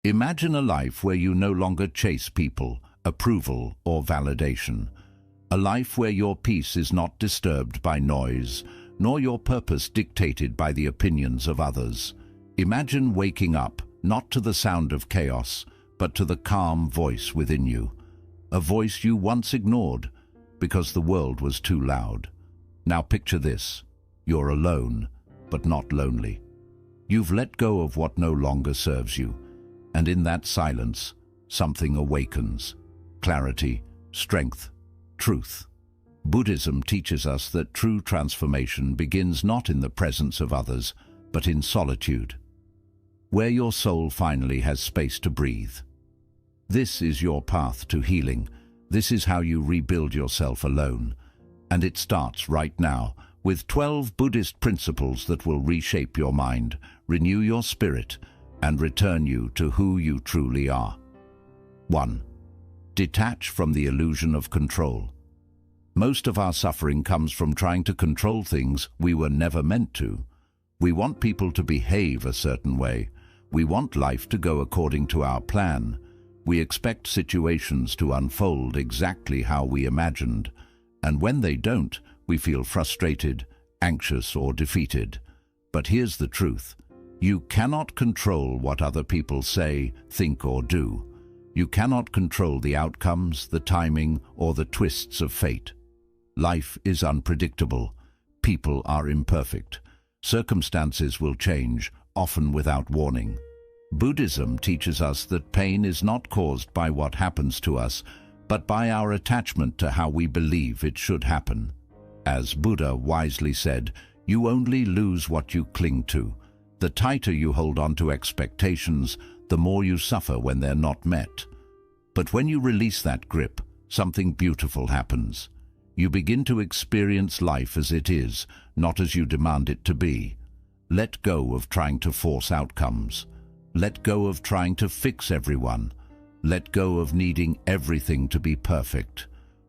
Imagine a life where you no longer chase people, approval, or validation. A life where your peace is not disturbed by noise, nor your purpose dictated by the opinions of others. Imagine waking up, not to the sound of chaos, but to the calm voice within you. A voice you once ignored because the world was too loud. Now picture this. You're alone, but not lonely. You've let go of what no longer serves you, and in that silence, something awakens. Clarity, strength, truth. Buddhism teaches us that true transformation begins not in the presence of others, but in solitude, where your soul finally has space to breathe. This is your path to healing. This is how you rebuild yourself alone. And it starts right now with 12 Buddhist principles that will reshape your mind, renew your spirit, and return you to who you truly are. 1. Detach from the illusion of control. Most of our suffering comes from trying to control things we were never meant to. We want people to behave a certain way. We want life to go according to our plan. We expect situations to unfold exactly how we imagined. And when they don't, we feel frustrated, anxious, or defeated. But here's the truth. You cannot control what other people say, think, or do. You cannot control the outcomes, the timing, or the twists of fate. Life is unpredictable. People are imperfect. Circumstances will change, often without warning. Buddhism teaches us that pain is not caused by what happens to us, but by our attachment to how we believe it should happen. As Buddha wisely said, you only lose what you cling to. The tighter you hold on to expectations, the more you suffer when they're not met. But when you release that grip, something beautiful happens. You begin to experience life as it is, not as you demand it to be. Let go of trying to force outcomes. Let go of trying to fix everyone. Let go of needing everything to be perfect.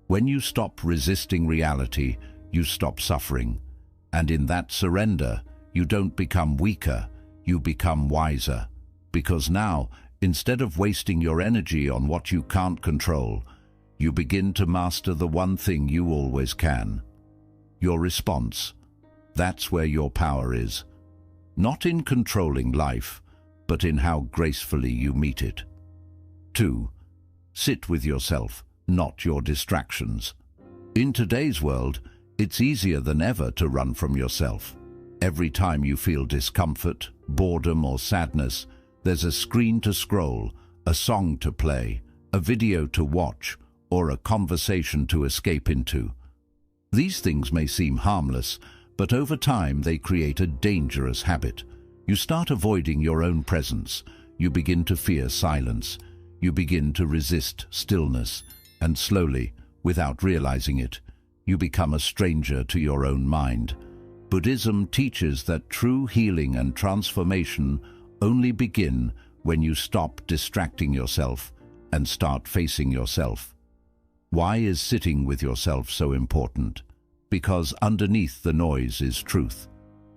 When you stop resisting reality, you stop suffering. And in that surrender, you don't become weaker, you become wiser. Because now, instead of wasting your energy on what you can't control, you begin to master the one thing you always can. Your response. That's where your power is. Not in controlling life, but in how gracefully you meet it. 2. Sit with yourself, not your distractions. In today's world, it's easier than ever to run from yourself. Every time you feel discomfort, boredom, or sadness, there's a screen to scroll, a song to play, a video to watch, or a conversation to escape into. These things may seem harmless, but over time they create a dangerous habit. You start avoiding your own presence. You begin to fear silence. You begin to resist stillness. And slowly, without realizing it, you become a stranger to your own mind. Buddhism teaches that true healing and transformation only begin when you stop distracting yourself and start facing yourself. Why is sitting with yourself so important? Because underneath the noise is truth.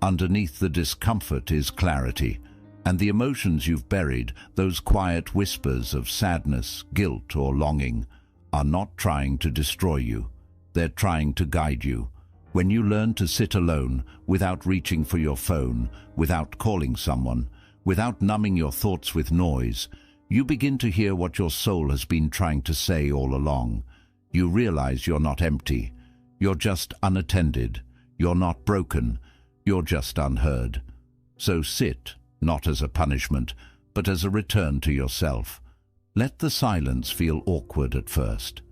Underneath the discomfort is clarity. And the emotions you've buried, those quiet whispers of sadness, guilt, or longing, are not trying to destroy you. They're trying to guide you. When you learn to sit alone, without reaching for your phone, without calling someone, without numbing your thoughts with noise, you begin to hear what your soul has been trying to say all along. You realize you're not empty. You're just unattended. You're not broken. You're just unheard. So sit, not as a punishment, but as a return to yourself. Let the silence feel awkward at first.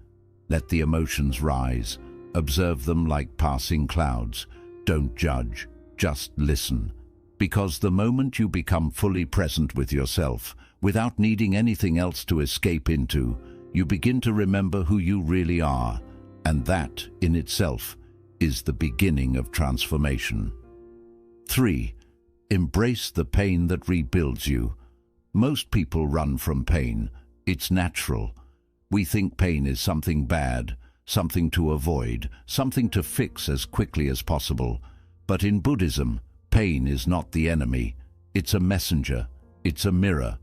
Let the emotions rise. Observe them like passing clouds. Don't judge, just listen. Because the moment you become fully present with yourself, without needing anything else to escape into, you begin to remember who you really are, and that, in itself, is the beginning of transformation. 3. Embrace the pain that rebuilds you. Most people run from pain. It's natural. We think pain is something bad, something to avoid, something to fix as quickly as possible. But in Buddhism, pain is not the enemy. It's a messenger. It's a mirror.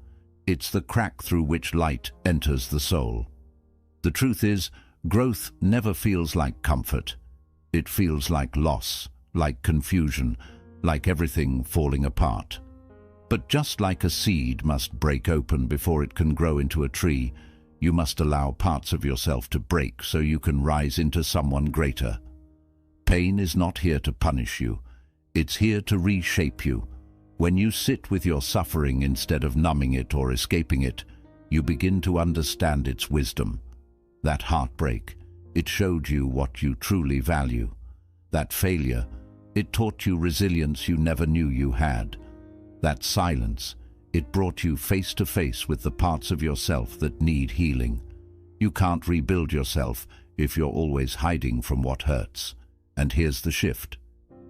It's the crack through which light enters the soul. The truth is, growth never feels like comfort. It feels like loss, like confusion, like everything falling apart. But just like a seed must break open before it can grow into a tree, you must allow parts of yourself to break so you can rise into someone greater. Pain is not here to punish you. It's here to reshape you. When you sit with your suffering instead of numbing it or escaping it, you begin to understand its wisdom. That heartbreak, it showed you what you truly value. That failure, it taught you resilience you never knew you had. That silence, it brought you face to face with the parts of yourself that need healing. You can't rebuild yourself if you're always hiding from what hurts. And here's the shift.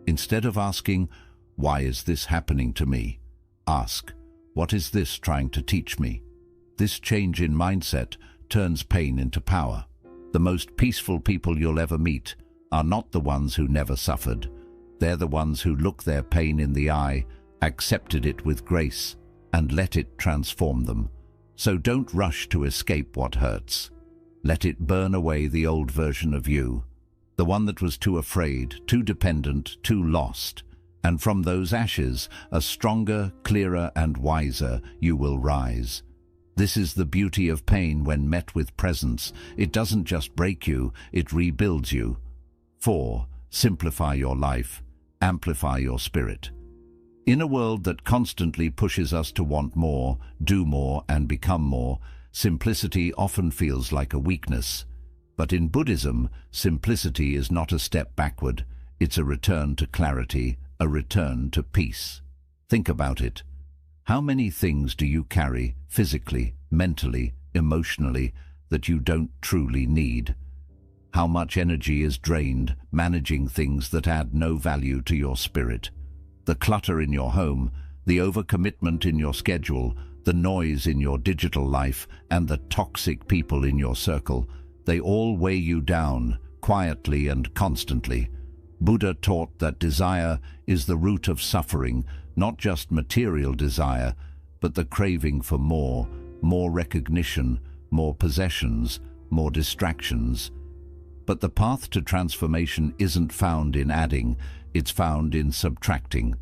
Instead of asking, "Why is this happening to me?" ask, "What is this trying to teach me?" This change in mindset turns pain into power. The most peaceful people you'll ever meet are not the ones who never suffered. They're the ones who look their pain in the eye, accepted it with grace, and let it transform them. So don't rush to escape what hurts. Let it burn away the old version of you, the one that was too afraid, too dependent, too lost. And from those ashes, a stronger, clearer, and wiser you will rise. This is the beauty of pain when met with presence. It doesn't just break you, it rebuilds you. 4. Simplify your life. Amplify your spirit. In a world that constantly pushes us to want more, do more, and become more, simplicity often feels like a weakness. But in Buddhism, simplicity is not a step backward. It's a return to clarity, a return to peace. Think about it. How many things do you carry, physically, mentally, emotionally, that you don't truly need? How much energy is drained managing things that add no value to your spirit? The clutter in your home, the overcommitment in your schedule, the noise in your digital life, and the toxic people in your circle, they all weigh you down, quietly and constantly. Buddha taught that desire is the root of suffering, not just material desire, but the craving for more recognition, more possessions, more distractions. But the path to transformation isn't found in adding, it's found in subtracting.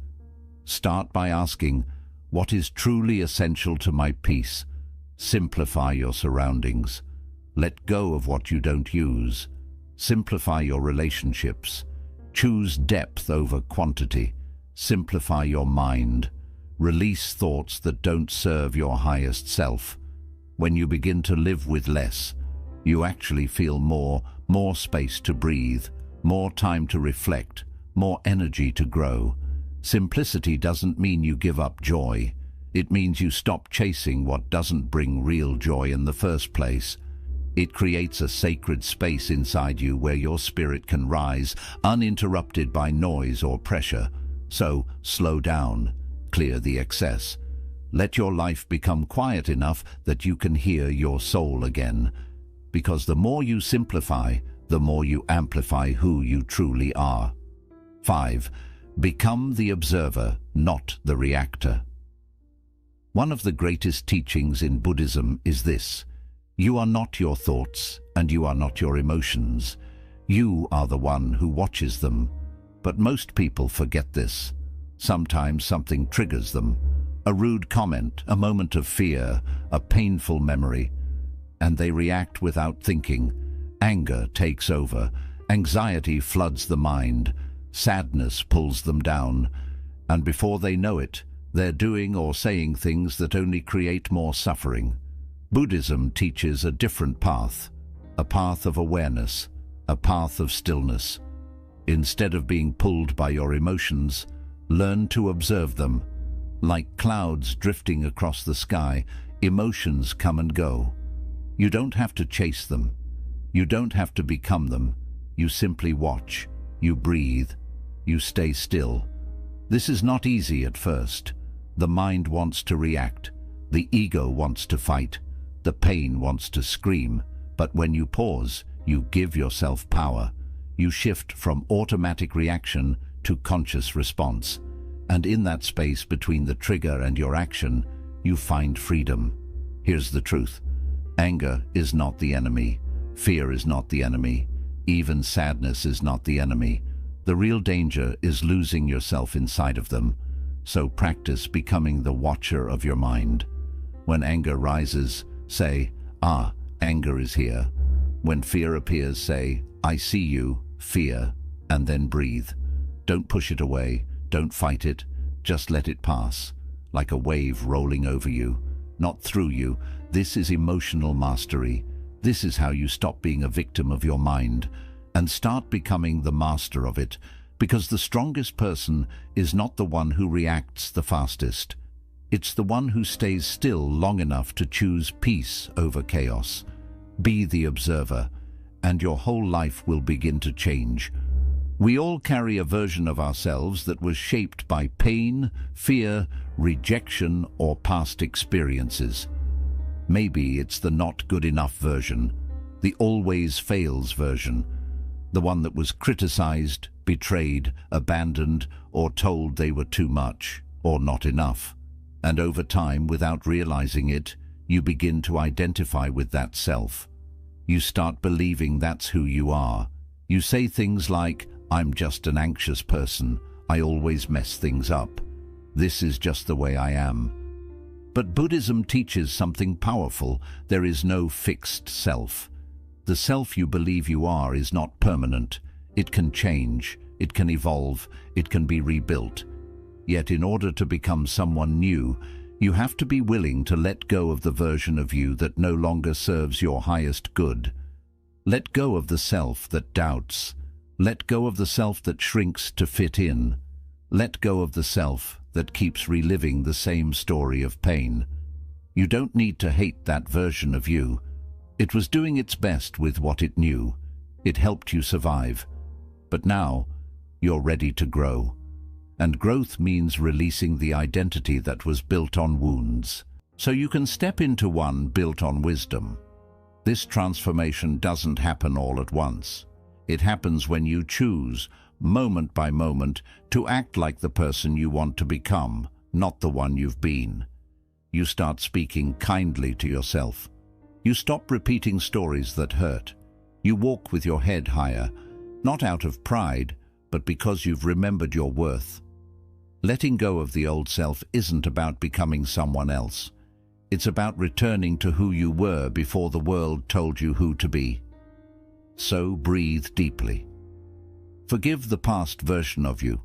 Start by asking, what is truly essential to my peace? Simplify your surroundings. Let go of what you don't use. Simplify your relationships. Choose depth over quantity. Simplify your mind. Release thoughts that don't serve your highest self. When you begin to live with less, you actually feel more space to breathe, more time to reflect, more energy to grow. Simplicity doesn't mean you give up joy. It means you stop chasing what doesn't bring real joy in the first place. It creates a sacred space inside you where your spirit can rise, uninterrupted by noise or pressure. So, slow down, clear the excess. Let your life become quiet enough that you can hear your soul again. Because the more you simplify, the more you amplify who you truly are. 5. Become the observer, not the reactor. One of the greatest teachings in Buddhism is this: you are not your thoughts, and you are not your emotions. You are the one who watches them. But most people forget this. Sometimes something triggers them. A rude comment, a moment of fear, a painful memory, and they react without thinking. Anger takes over. Anxiety floods the mind. Sadness pulls them down. And before they know it, they're doing or saying things that only create more suffering. Buddhism teaches a different path, a path of awareness, a path of stillness. Instead of being pulled by your emotions, learn to observe them. Like clouds drifting across the sky, emotions come and go. You don't have to chase them. You don't have to become them. You simply watch. You breathe. You stay still. This is not easy at first. The mind wants to react. The ego wants to fight. The pain wants to scream. But when you pause, you give yourself power. You shift from automatic reaction to conscious response. And in that space between the trigger and your action, you find freedom. Here's the truth. Anger is not the enemy. Fear is not the enemy. Even sadness is not the enemy. The real danger is losing yourself inside of them. So practice becoming the watcher of your mind. When anger rises, say, "Ah, anger is here." When fear appears, say, "I see you, fear," and then breathe. Don't push it away. Don't fight it. Just let it pass, like a wave rolling over you, not through you. This is emotional mastery. This is how you stop being a victim of your mind and start becoming the master of it, because the strongest person is not the one who reacts the fastest. It's the one who stays still long enough to choose peace over chaos. Be the observer, and your whole life will begin to change. We all carry a version of ourselves that was shaped by pain, fear, rejection, or past experiences. Maybe it's the not good enough version, the always fails version, the one that was criticized, betrayed, abandoned, or told they were too much or not enough. And over time, without realizing it, you begin to identify with that self. You start believing that's who you are. You say things like, "I'm just an anxious person. I always mess things up. This is just the way I am." But Buddhism teaches something powerful. There is no fixed self. The self you believe you are is not permanent. It can change, it can evolve, it can be rebuilt. Yet in order to become someone new, you have to be willing to let go of the version of you that no longer serves your highest good. Let go of the self that doubts. Let go of the self that shrinks to fit in. Let go of the self that keeps reliving the same story of pain. You don't need to hate that version of you. It was doing its best with what it knew. It helped you survive. But now, you're ready to grow. And growth means releasing the identity that was built on wounds, so you can step into one built on wisdom. This transformation doesn't happen all at once. It happens when you choose, moment by moment, to act like the person you want to become, not the one you've been. You start speaking kindly to yourself. You stop repeating stories that hurt. You walk with your head higher, not out of pride, but because you've remembered your worth. Letting go of the old self isn't about becoming someone else. It's about returning to who you were before the world told you who to be. So breathe deeply. Forgive the past version of you,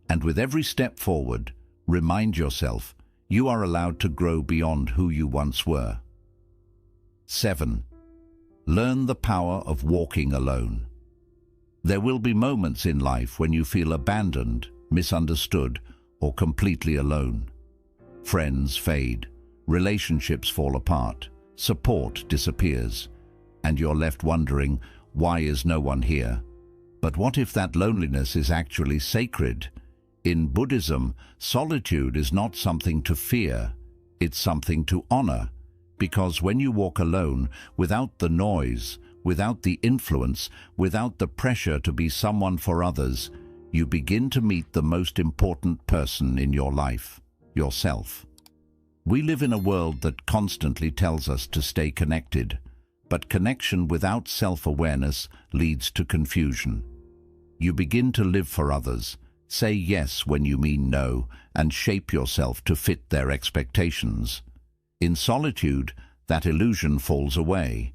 and with every step forward, remind yourself you are allowed to grow beyond who you once were. 7. Learn the power of walking alone. There will be moments in life when you feel abandoned, misunderstood, or completely alone. Friends fade, relationships fall apart, support disappears, and you're left wondering, why is no one here? But what if that loneliness is actually sacred? In Buddhism, solitude is not something to fear, it's something to honor, because when you walk alone, without the noise, without the influence, without the pressure to be someone for others, you begin to meet the most important person in your life, yourself. We live in a world that constantly tells us to stay connected, but connection without self-awareness leads to confusion. You begin to live for others, say yes when you mean no, and shape yourself to fit their expectations. In solitude, that illusion falls away.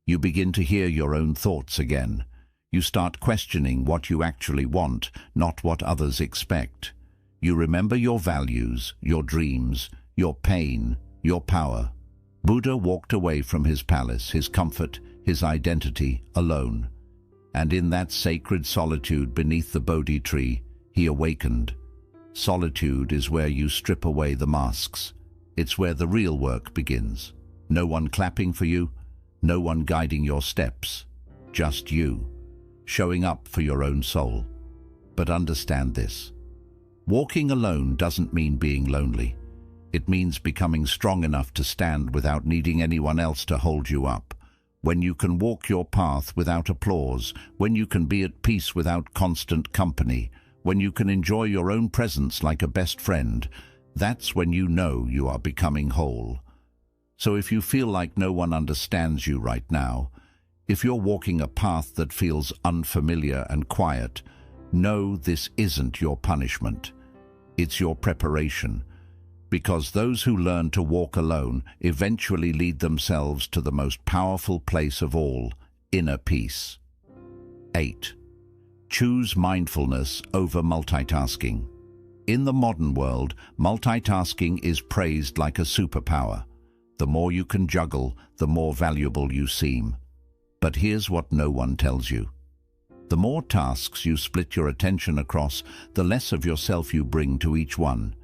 You begin to hear your own thoughts again. You start questioning what you actually want, not what others expect. You remember your values, your dreams, your pain, your power. Buddha walked away from his palace, his comfort, his identity, alone. And in that sacred solitude beneath the Bodhi tree, he awakened. Solitude is where you strip away the masks. It's where the real work begins. No one clapping for you, no one guiding your steps. Just you, showing up for your own soul. But understand this. Walking alone doesn't mean being lonely. It means becoming strong enough to stand without needing anyone else to hold you up. When you can walk your path without applause, when you can be at peace without constant company, when you can enjoy your own presence like a best friend, that's when you know you are becoming whole. So if you feel like no one understands you right now, if you're walking a path that feels unfamiliar and quiet, know this isn't your punishment. It's your preparation. Because those who learn to walk alone eventually lead themselves to the most powerful place of all, inner peace. 8. Choose mindfulness over multitasking. In the modern world, multitasking is praised like a superpower. The more you can juggle, the more valuable you seem. But here's what no one tells you. The more tasks you split your attention across, the less of yourself you bring to each one.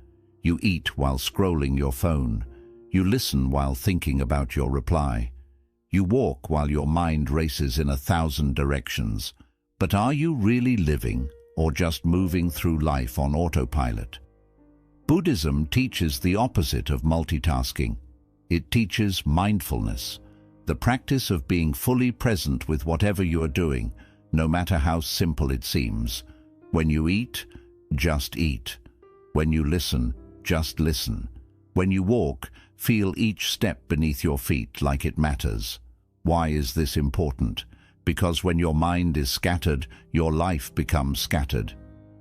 You eat while scrolling your phone. You listen while thinking about your reply. You walk while your mind races in 1,000 directions. But are you really living or just moving through life on autopilot? Buddhism teaches the opposite of multitasking. It teaches mindfulness, the practice of being fully present with whatever you are doing, no matter how simple it seems. When you eat, just eat. When you listen, just listen. When you walk, feel each step beneath your feet like it matters. Why is this important? Because when your mind is scattered, your life becomes scattered.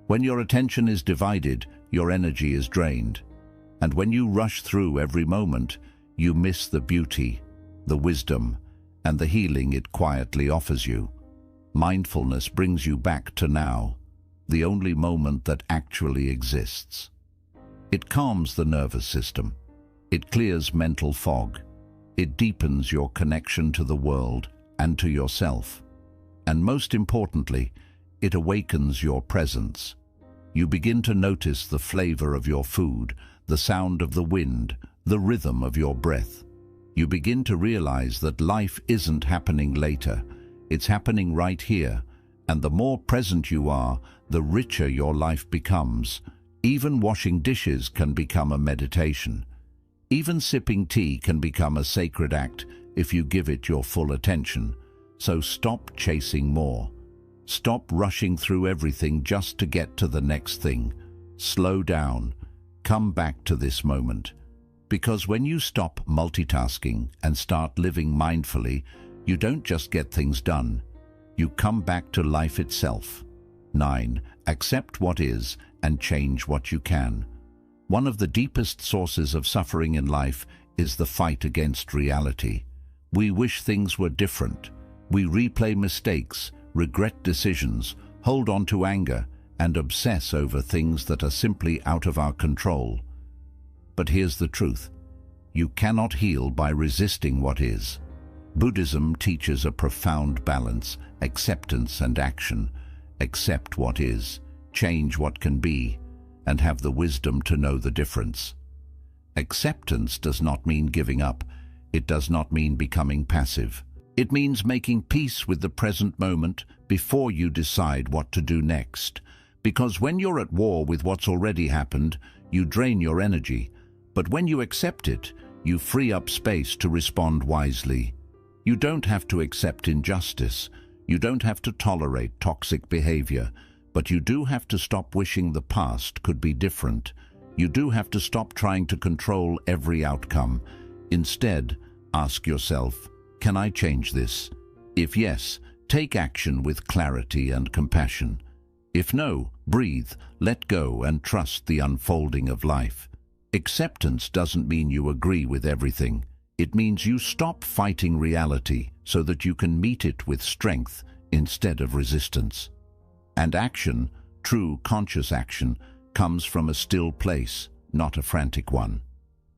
When your attention is divided, your energy is drained. And when you rush through every moment, you miss the beauty, the wisdom, and the healing it quietly offers you. Mindfulness brings you back to now, the only moment that actually exists. It calms the nervous system. It clears mental fog. It deepens your connection to the world and to yourself. And most importantly, it awakens your presence. You begin to notice the flavor of your food, the sound of the wind, the rhythm of your breath. You begin to realize that life isn't happening later. It's happening right here. And the more present you are, the richer your life becomes. Even washing dishes can become a meditation. Even sipping tea can become a sacred act if you give it your full attention. So stop chasing more. Stop rushing through everything just to get to the next thing. Slow down. Come back to this moment. Because when you stop multitasking and start living mindfully, you don't just get things done. You come back to life itself. 9. Accept what is and change what you can. One of the deepest sources of suffering in life is the fight against reality. We wish things were different. We replay mistakes, regret decisions, hold on to anger, and obsess over things that are simply out of our control. But here's the truth. You cannot heal by resisting what is. Buddhism teaches a profound balance, acceptance and action. Accept what is, change what can be, and have the wisdom to know the difference. Acceptance does not mean giving up. It does not mean becoming passive. It means making peace with the present moment before you decide what to do next. Because when you're at war with what's already happened, you drain your energy. But when you accept it, you free up space to respond wisely. You don't have to accept injustice. You don't have to tolerate toxic behavior. But you do have to stop wishing the past could be different. You do have to stop trying to control every outcome. Instead, ask yourself, can I change this? If yes, take action with clarity and compassion. If no, breathe, let go, and trust the unfolding of life. Acceptance doesn't mean you agree with everything. It means you stop fighting reality so that you can meet it with strength instead of resistance. And action, true conscious action, comes from a still place, not a frantic one.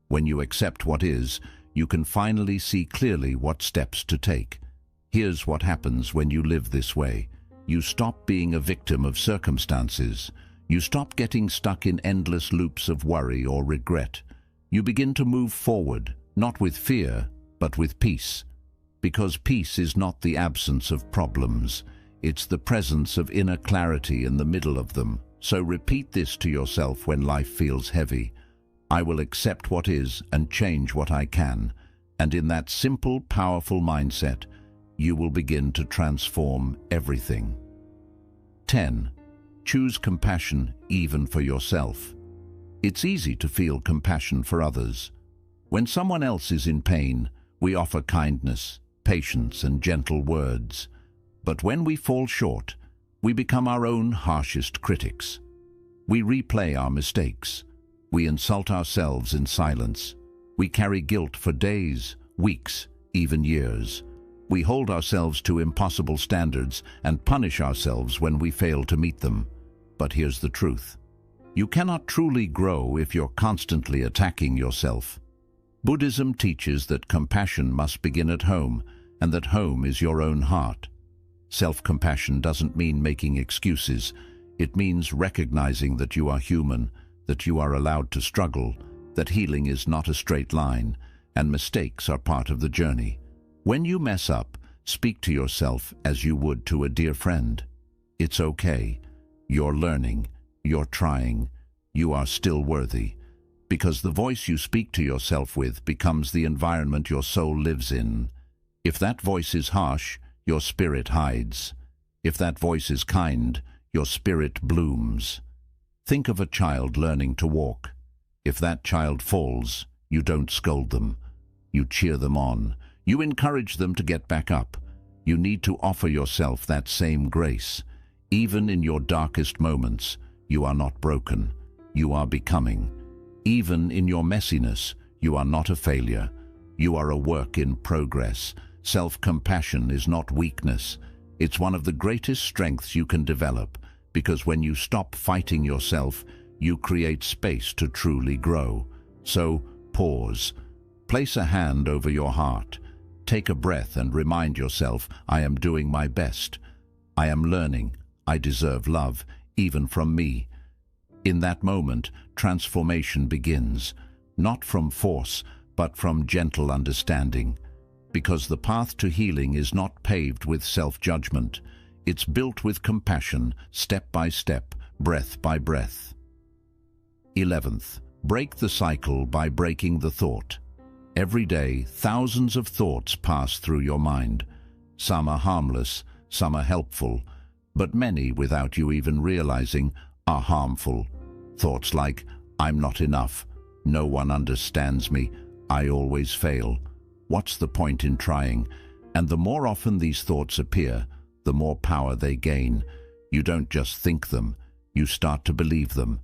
When you accept what is, you can finally see clearly what steps to take. Here's what happens when you live this way. You stop being a victim of circumstances. You stop getting stuck in endless loops of worry or regret. You begin to move forward, not with fear, but with peace. Because peace is not the absence of problems. It's the presence of inner clarity in the middle of them. So repeat this to yourself when life feels heavy. I will accept what is and change what I can. And in that simple, powerful mindset, you will begin to transform everything. 10. Choose compassion even for yourself. It's easy to feel compassion for others. When someone else is in pain, we offer kindness, patience, and gentle words. But when we fall short, we become our own harshest critics. We replay our mistakes. We insult ourselves in silence. We carry guilt for days, weeks, even years. We hold ourselves to impossible standards and punish ourselves when we fail to meet them. But here's the truth. You cannot truly grow if you're constantly attacking yourself. Buddhism teaches that compassion must begin at home, and that home is your own heart. Self-compassion doesn't mean making excuses. It means recognizing that you are human, that you are allowed to struggle, that healing is not a straight line, and mistakes are part of the journey. When you mess up, speak to yourself as you would to a dear friend. It's okay. You're learning. You're trying. You are still worthy. Because the voice you speak to yourself with becomes the environment your soul lives in. If that voice is harsh, your spirit hides. If that voice is kind, your spirit blooms. Think of a child learning to walk. If that child falls, you don't scold them. You cheer them on. You encourage them to get back up. You need to offer yourself that same grace. Even in your darkest moments, you are not broken. You are becoming. Even in your messiness, you are not a failure. You are a work in progress. Self-compassion is not weakness. It's one of the greatest strengths you can develop, because when you stop fighting yourself, you create space to truly grow. So, pause. Place a hand over your heart. Take a breath and remind yourself, I am doing my best. I am learning. I deserve love, even from me. In that moment, transformation begins, not from force, but from gentle understanding. Because the path to healing is not paved with self-judgment. It's built with compassion, step by step, breath by breath. 11th, break the cycle by breaking the thought. Every day, thousands of thoughts pass through your mind. Some are harmless, some are helpful, but many, without you even realizing, are harmful. Thoughts like, I'm not enough, no one understands me, I always fail. What's the point in trying? And the more often these thoughts appear, the more power they gain. You don't just think them, you start to believe them.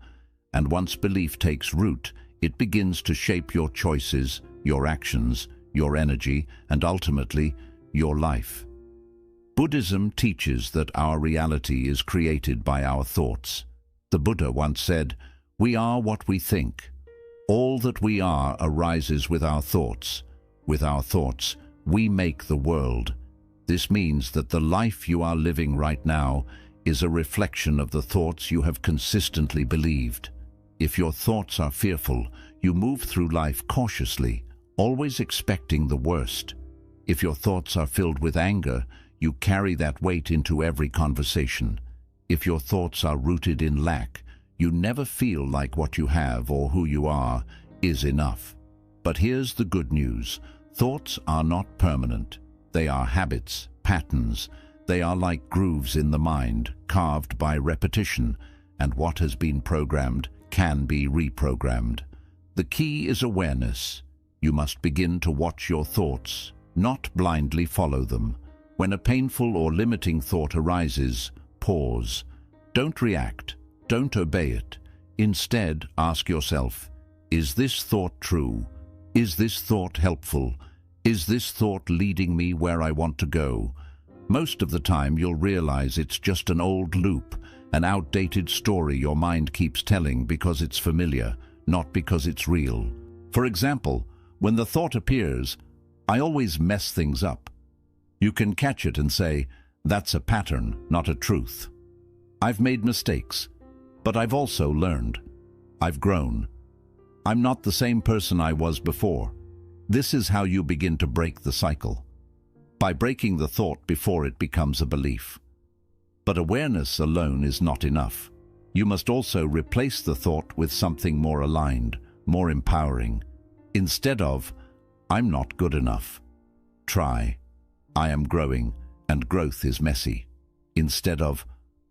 And once belief takes root, it begins to shape your choices, your actions, your energy, and ultimately, your life. Buddhism teaches that our reality is created by our thoughts. The Buddha once said, "We are what we think. All that we are arises with our thoughts. With our thoughts, we make the world." This means that the life you are living right now is a reflection of the thoughts you have consistently believed. If your thoughts are fearful, you move through life cautiously, always expecting the worst. If your thoughts are filled with anger, you carry that weight into every conversation. If your thoughts are rooted in lack, you never feel like what you have or who you are is enough. But here's the good news. Thoughts are not permanent. They are habits, patterns. They are like grooves in the mind, carved by repetition, and what has been programmed can be reprogrammed. The key is awareness. You must begin to watch your thoughts, not blindly follow them. When a painful or limiting thought arises, pause. Don't react. Don't obey it. Instead, ask yourself, is this thought true? Is this thought helpful? Is this thought leading me where I want to go? Most of the time, you'll realize it's just an old loop, an outdated story your mind keeps telling because it's familiar, not because it's real. For example, when the thought appears, I always mess things up. You can catch it and say, that's a pattern, not a truth. I've made mistakes, but I've also learned. I've grown. I'm not the same person I was before. This is how you begin to break the cycle, by breaking the thought before it becomes a belief. But awareness alone is not enough. You must also replace the thought with something more aligned, more empowering. Instead of, I'm not good enough, try, I am growing, and growth is messy. Instead of,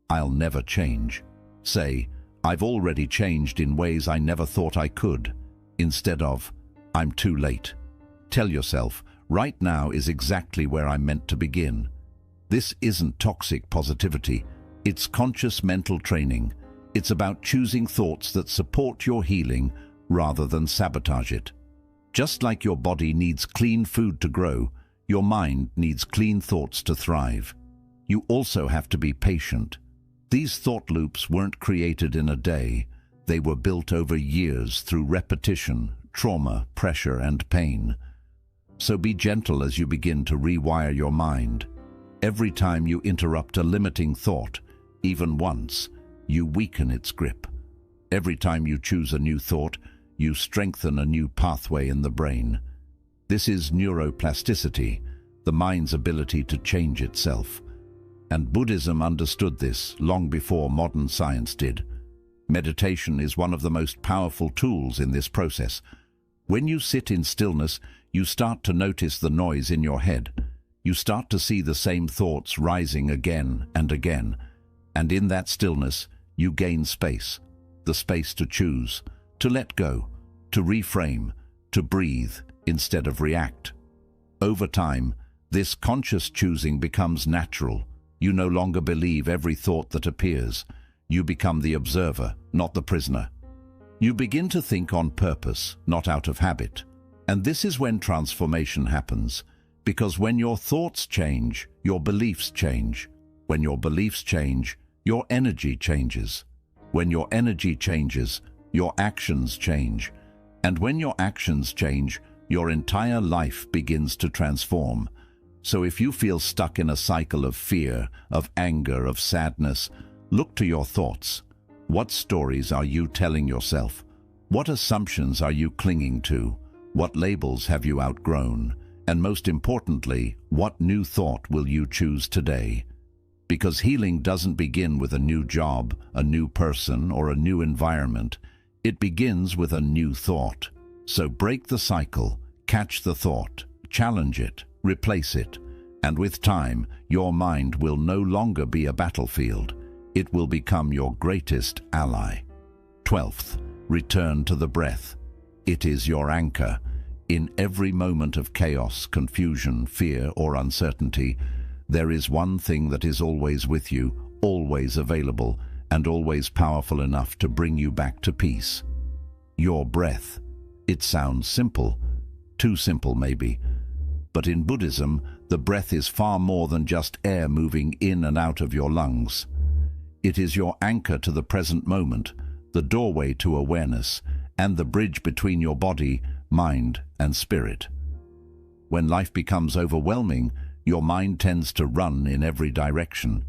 I'll never change, say, I've already changed in ways I never thought I could. Instead of, I'm too late. Tell yourself, right now is exactly where I'm meant to begin. This isn't toxic positivity. It's conscious mental training. It's about choosing thoughts that support your healing rather than sabotage it. Just like your body needs clean food to grow, your mind needs clean thoughts to thrive. You also have to be patient. These thought loops weren't created in a day. They were built over years through repetition, trauma, pressure, and pain. So be gentle as you begin to rewire your mind. Every time you interrupt a limiting thought, even once, you weaken its grip. Every time you choose a new thought, you strengthen a new pathway in the brain. This is neuroplasticity, the mind's ability to change itself. And Buddhism understood this long before modern science did. Meditation is one of the most powerful tools in this process. When you sit in stillness, you start to notice the noise in your head. You start to see the same thoughts rising again and again. And in that stillness, you gain space. The space to choose, to let go, to reframe, to breathe instead of react. Over time, this conscious choosing becomes natural. You no longer believe every thought that appears. You become the observer, not the prisoner. You begin to think on purpose, not out of habit. And this is when transformation happens, because when your thoughts change, your beliefs change. When your beliefs change, your energy changes. When your energy changes, your actions change. And when your actions change, your entire life begins to transform. So if you feel stuck in a cycle of fear, of anger, of sadness, look to your thoughts. What stories are you telling yourself? What assumptions are you clinging to? What labels have you outgrown? And most importantly, what new thought will you choose today? Because healing doesn't begin with a new job, a new person, or a new environment. It begins with a new thought. So break the cycle, catch the thought, challenge it, replace it, and with time, your mind will no longer be a battlefield. It will become your greatest ally. 12th, return to the breath. It is your anchor. In every moment of chaos, confusion, fear, or uncertainty, there is one thing that is always with you, always available, and always powerful enough to bring you back to peace. Your breath. It sounds simple. Too simple, maybe. But in Buddhism, the breath is far more than just air moving in and out of your lungs. It is your anchor to the present moment, the doorway to awareness, and the bridge between your body, mind, and spirit. When life becomes overwhelming, your mind tends to run in every direction.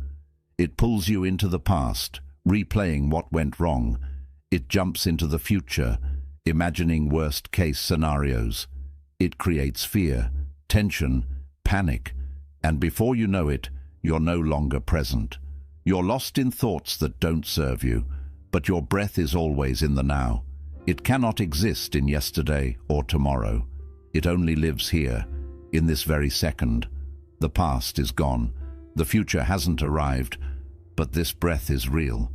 It pulls you into the past, replaying what went wrong. It jumps into the future, imagining worst-case scenarios. It creates fear, tension, panic, and before you know it, you're no longer present. You're lost in thoughts that don't serve you, but your breath is always in the now. It cannot exist in yesterday or tomorrow. It only lives here, in this very second. The past is gone. The future hasn't arrived, but this breath is real.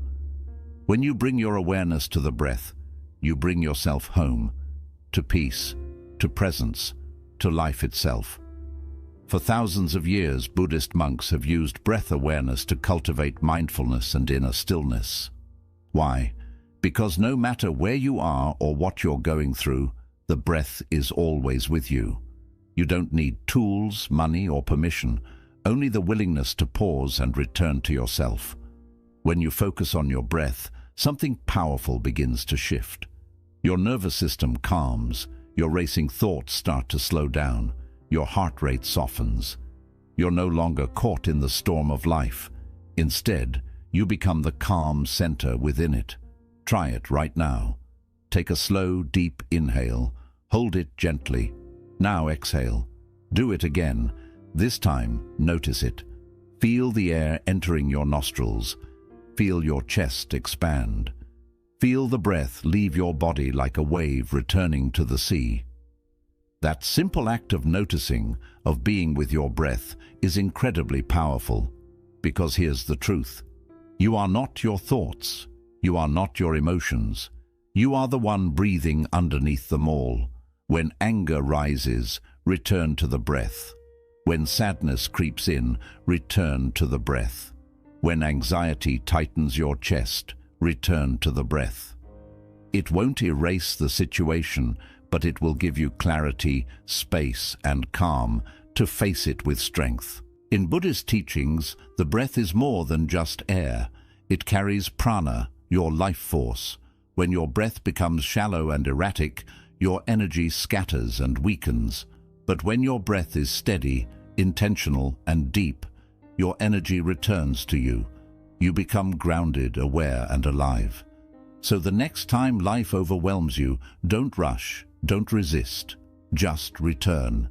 When you bring your awareness to the breath, you bring yourself home, to peace, to presence, to life itself. For thousands of years, Buddhist monks have used breath awareness to cultivate mindfulness and inner stillness. Why? Because no matter where you are or what you're going through, the breath is always with you. You don't need tools, money, or permission, only the willingness to pause and return to yourself. When you focus on your breath, something powerful begins to shift. Your nervous system calms, your racing thoughts start to slow down, your heart rate softens. You're no longer caught in the storm of life. Instead, you become the calm center within it. Try it right now. Take a slow, deep inhale. Hold it gently. Now exhale. Do it again. This time, notice it. Feel the air entering your nostrils. Feel your chest expand. Feel the breath leave your body like a wave returning to the sea. That simple act of noticing, of being with your breath, is incredibly powerful. Because here's the truth. You are not your thoughts. You are not your emotions. You are the one breathing underneath them all. When anger rises, return to the breath. When sadness creeps in, return to the breath. When anxiety tightens your chest, return to the breath. It won't erase the situation, but it will give you clarity, space, and calm to face it with strength. In Buddhist teachings, the breath is more than just air. It carries prana, your life force. When your breath becomes shallow and erratic, your energy scatters and weakens. But when your breath is steady, intentional, and deep, your energy returns to you. You become grounded, aware, and alive. So the next time life overwhelms you, don't rush, don't resist. Just return.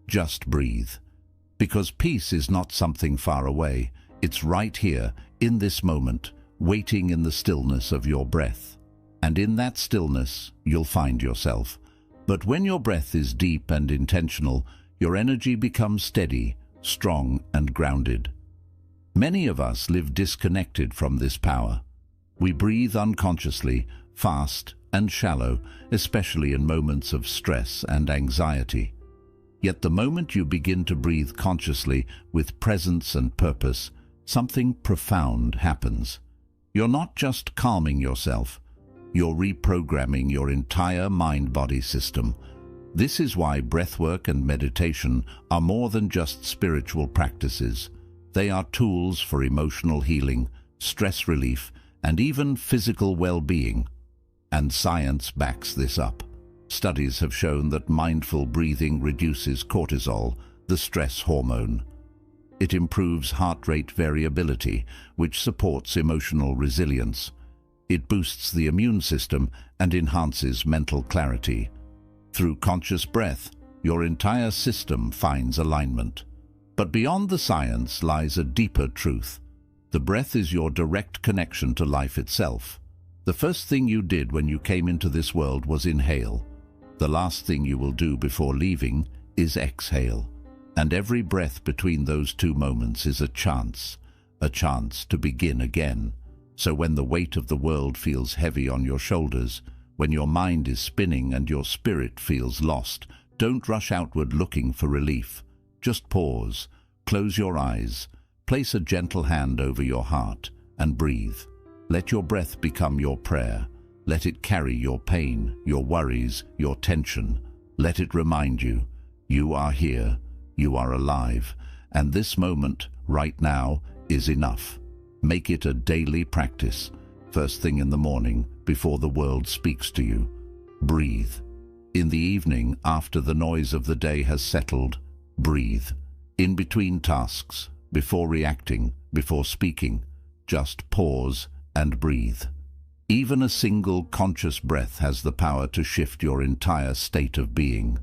Just breathe. Because peace is not something far away. It's right here, in this moment, waiting in the stillness of your breath. And in that stillness, you'll find yourself. But when your breath is deep and intentional, your energy becomes steady, strong, and grounded. Many of us live disconnected from this power. We breathe unconsciously, fast and shallow, especially in moments of stress and anxiety. Yet the moment you begin to breathe consciously with presence and purpose, something profound happens. You're not just calming yourself, you're reprogramming your entire mind-body system. This is why breathwork and meditation are more than just spiritual practices. They are tools for emotional healing, stress relief, and even physical well-being. And science backs this up. Studies have shown that mindful breathing reduces cortisol, the stress hormone. It improves heart rate variability, which supports emotional resilience. It boosts the immune system and enhances mental clarity. Through conscious breath, your entire system finds alignment. But beyond the science lies a deeper truth. The breath is your direct connection to life itself. The first thing you did when you came into this world was inhale. The last thing you will do before leaving is exhale. And every breath between those two moments is a chance to begin again. So when the weight of the world feels heavy on your shoulders, when your mind is spinning and your spirit feels lost, don't rush outward looking for relief. Just pause, close your eyes, place a gentle hand over your heart, and breathe. Let your breath become your prayer. Let it carry your pain, your worries, your tension. Let it remind you, you are here, you are alive, and this moment, right now, is enough. Make it a daily practice, first thing in the morning, before the world speaks to you. Breathe. In the evening, after the noise of the day has settled, breathe. In between tasks, before reacting, before speaking, just pause and breathe. Even a single conscious breath has the power to shift your entire state of being.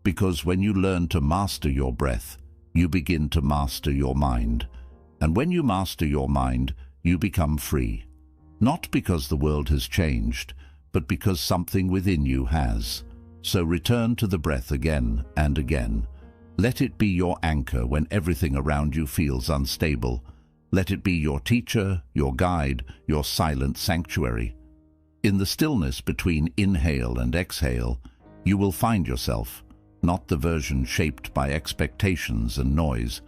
Because when you learn to master your breath, you begin to master your mind. And when you master your mind, you become free. Not because the world has changed, but because something within you has. So return to the breath again and again. Let it be your anchor when everything around you feels unstable. Let it be your teacher, your guide, your silent sanctuary. In the stillness between inhale and exhale, you will find yourself, not the version shaped by expectations and noise,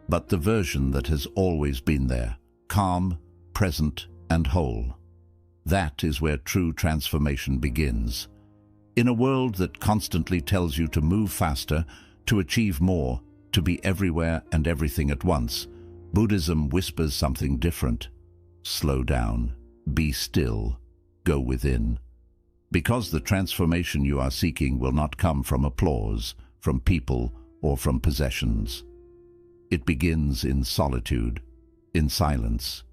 but the version that has always been there, calm, present, and whole. That is where true transformation begins. In a world that constantly tells you to move faster, to achieve more, to be everywhere and everything at once, Buddhism whispers something different. Slow down, be still, go within. Because the transformation you are seeking will not come from applause, from people, or from possessions. It begins in solitude, in silence,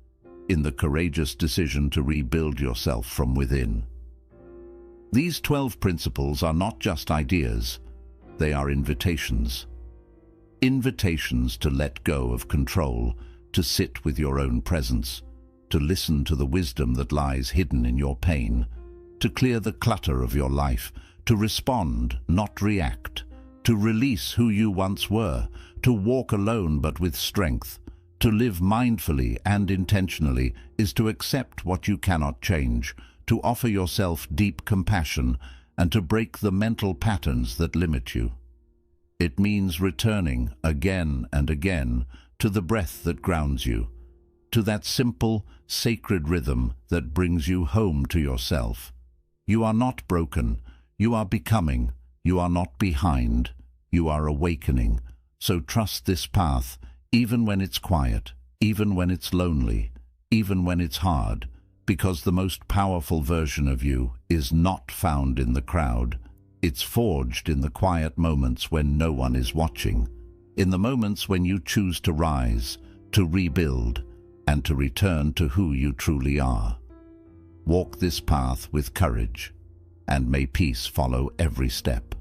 in the courageous decision to rebuild yourself from within. These 12 principles are not just ideas, they are invitations. Invitations to let go of control, to sit with your own presence, to listen to the wisdom that lies hidden in your pain, to clear the clutter of your life, to respond, not react, to release who you once were, to walk alone but with strength. To live mindfully and intentionally is to accept what you cannot change, to offer yourself deep compassion, and to break the mental patterns that limit you. It means returning again and again to the breath that grounds you, to that simple, sacred rhythm that brings you home to yourself. You are not broken, you are becoming, you are not behind, you are awakening. So trust this path, even when it's quiet, even when it's lonely, even when it's hard, because the most powerful version of you is not found in the crowd. It's forged in the quiet moments when no one is watching, in the moments when you choose to rise, to rebuild, and to return to who you truly are. Walk this path with courage, and may peace follow every step.